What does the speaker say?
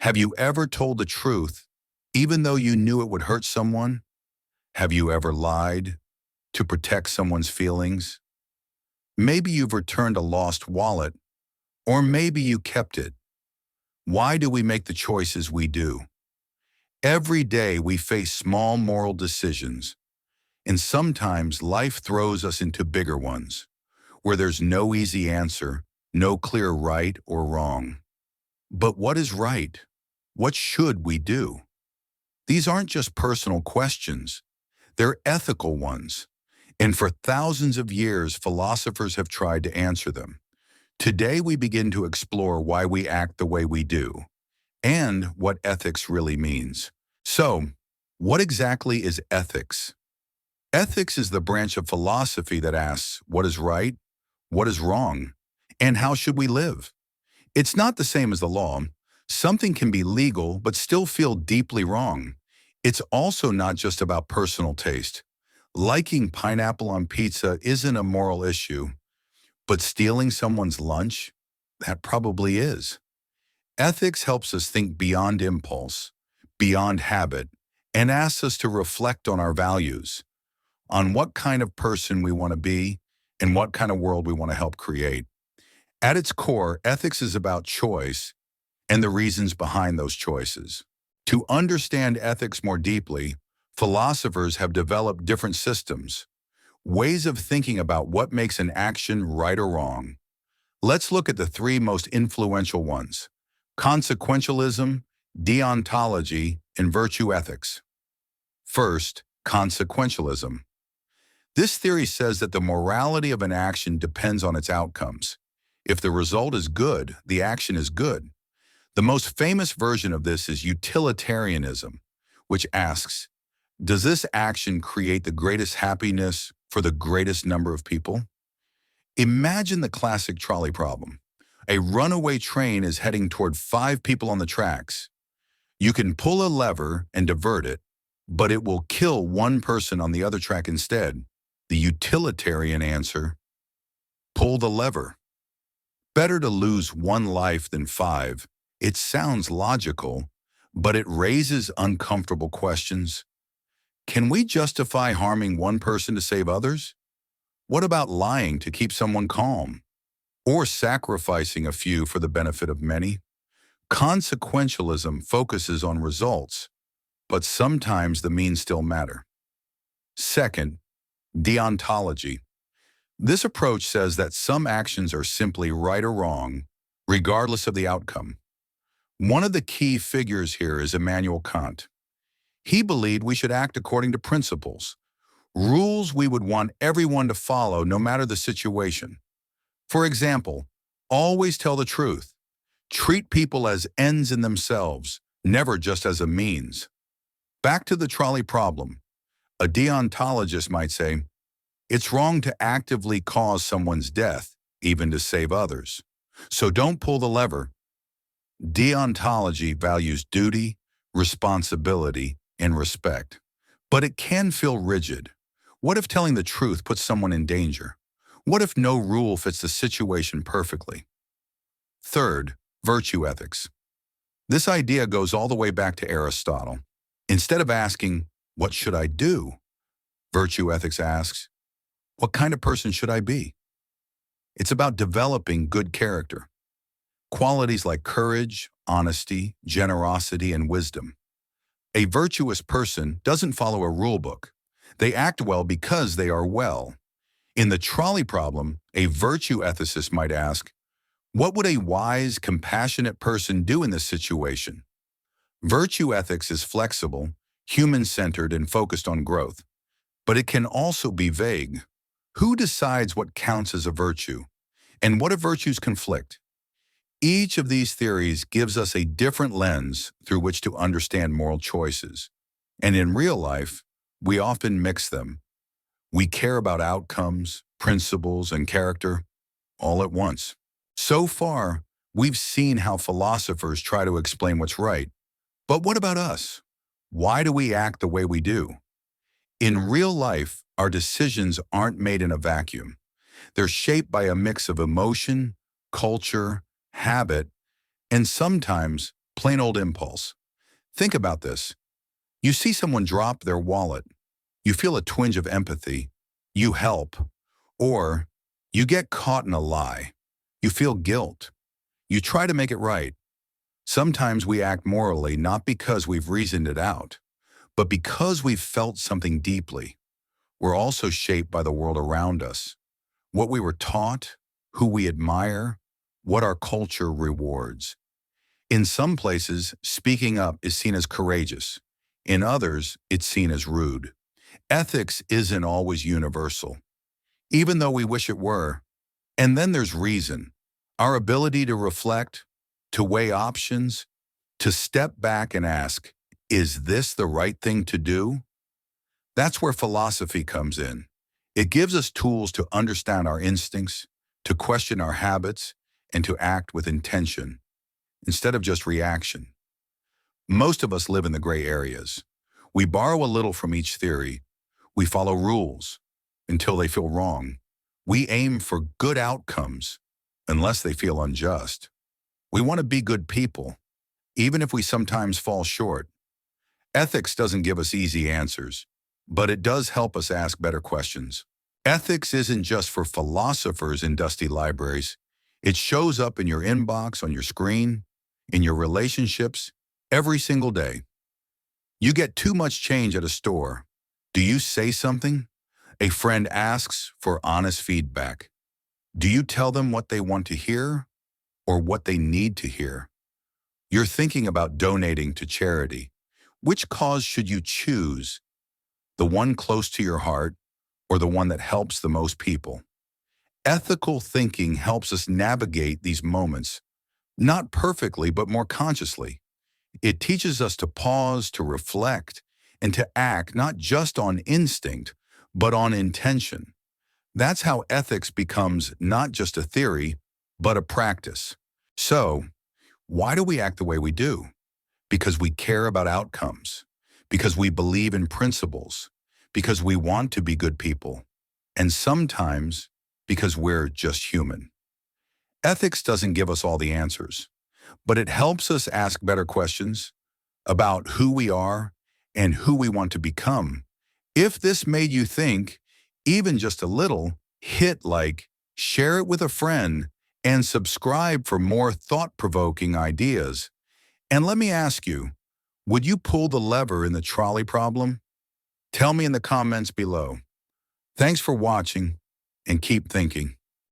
Have you ever told the truth, even though you knew it would hurt someone? Have you ever lied to protect someone's feelings? Maybe you've returned a lost wallet, or maybe you kept it. Why do we make the choices we do? Every day we face small moral decisions, and sometimes life throws us into bigger ones, where there's no easy answer, no clear right or wrong. But what is right? What should we do? These aren't just personal questions. They're ethical ones. And for thousands of years, philosophers have tried to answer them. Today, we begin to explore why we act the way we do and what ethics really means. So, what exactly is ethics? Ethics is the branch of philosophy that asks what is right, what is wrong, and how should we live? It's not the same as the law. Something can be legal but still feel deeply wrong. It's also not just about personal taste. Liking pineapple on pizza isn't a moral issue, but stealing someone's lunch? That probably is. Ethics helps us think beyond impulse, beyond habit, and asks us to reflect on our values, on what kind of person we want to be, and what kind of world we want to help create. At its core, ethics is about choice and the reasons behind those choices. To understand ethics more deeply, philosophers have developed different systems, ways of thinking about what makes an action right or wrong. Let's look at the three most influential ones: consequentialism, deontology, and virtue ethics. First, consequentialism. This theory says that the morality of an action depends on its outcomes. If the result is good, the action is good. The most famous version of this is utilitarianism, which asks, does this action create the greatest happiness for the greatest number of people? Imagine the classic trolley problem. A runaway train is heading toward 5 people on the tracks. You can pull a lever and divert it, but it will kill one person on the other track instead. The utilitarian answer: pull the lever. Better to lose one life than 5. It sounds logical, but it raises uncomfortable questions. Can we justify harming one person to save others? What about lying to keep someone calm? Or sacrificing a few for the benefit of many? Consequentialism focuses on results, but sometimes the means still matter. Second, deontology. This approach says that some actions are simply right or wrong, regardless of the outcome. One of the key figures here is Immanuel Kant. He believed we should act according to principles, rules we would want everyone to follow no matter the situation. For example, always tell the truth. Treat people as ends in themselves, never just as a means. Back to the trolley problem. A deontologist might say, it's wrong to actively cause someone's death, even to save others. So don't pull the lever. Deontology values duty, responsibility, and respect. But it can feel rigid. What if telling the truth puts someone in danger? What if no rule fits the situation perfectly? Third, virtue ethics. This idea goes all the way back to Aristotle. Instead of asking, what should I do? Virtue ethics asks, what kind of person should I be? It's about developing good character. Qualities like courage, honesty, generosity, and wisdom. A virtuous person doesn't follow a rule book. They act well because they are well. In the trolley problem, a virtue ethicist might ask, what would a wise, compassionate person do in this situation? Virtue ethics is flexible, human-centered, and focused on growth. But it can also be vague. Who decides what counts as a virtue? And what if virtues conflict? Each of these theories gives us a different lens through which to understand moral choices. And in real life, we often mix them. We care about outcomes, principles, and character all at once. So far, we've seen how philosophers try to explain what's right. But what about us? Why do we act the way we do? In real life, our decisions aren't made in a vacuum. They're shaped by a mix of emotion, culture, habit, and sometimes Plain old impulse. Think about this. You see someone drop their wallet. You feel a twinge of empathy. You help. Or you get caught in a lie. You feel guilt. You try to make it right. Sometimes we act morally not because we've reasoned it out, but because we've felt something deeply. We're also shaped by the world around us. What we were taught, who we admire, what our culture rewards. In some places, speaking up is seen as courageous. In others, it's seen as rude. Ethics isn't always universal, even though we wish it were. And then there's reason, our ability to reflect, to weigh options, to step back and ask, is this the right thing to do? That's where philosophy comes in. It gives us tools to understand our instincts, to question our habits, and to act with intention, instead of just reaction. Most of us live in the gray areas. We borrow a little from each theory. We follow rules until they feel wrong. We aim for good outcomes unless they feel unjust. We want to be good people, even if we sometimes fall short. Ethics doesn't give us easy answers, but it does help us ask better questions. Ethics isn't just for philosophers in dusty libraries. It shows up in your inbox, on your screen, in your relationships, every single day. You get too much change at a store. Do you say something? A friend asks for honest feedback. Do you tell them what they want to hear or what they need to hear? You're thinking about donating to charity. Which cause should you choose? The one close to your heart or the one that helps the most people? Ethical thinking helps us navigate these moments, not perfectly, but more consciously. It teaches us to pause, to reflect, and to act not just on instinct, but on intention. That's how ethics becomes not just a theory, but a practice. So, why do we act the way we do? Because we care about outcomes, because we believe in principles, because we want to be good people, and sometimes because we're just human. Ethics doesn't give us all the answers, but it helps us ask better questions about who we are and who we want to become. If this made you think, even just a little, hit like, share it with a friend, and subscribe for more thought-provoking ideas. And let me ask you, would you pull the lever in the trolley problem? Tell me in the comments below. Thanks for watching, and keep thinking.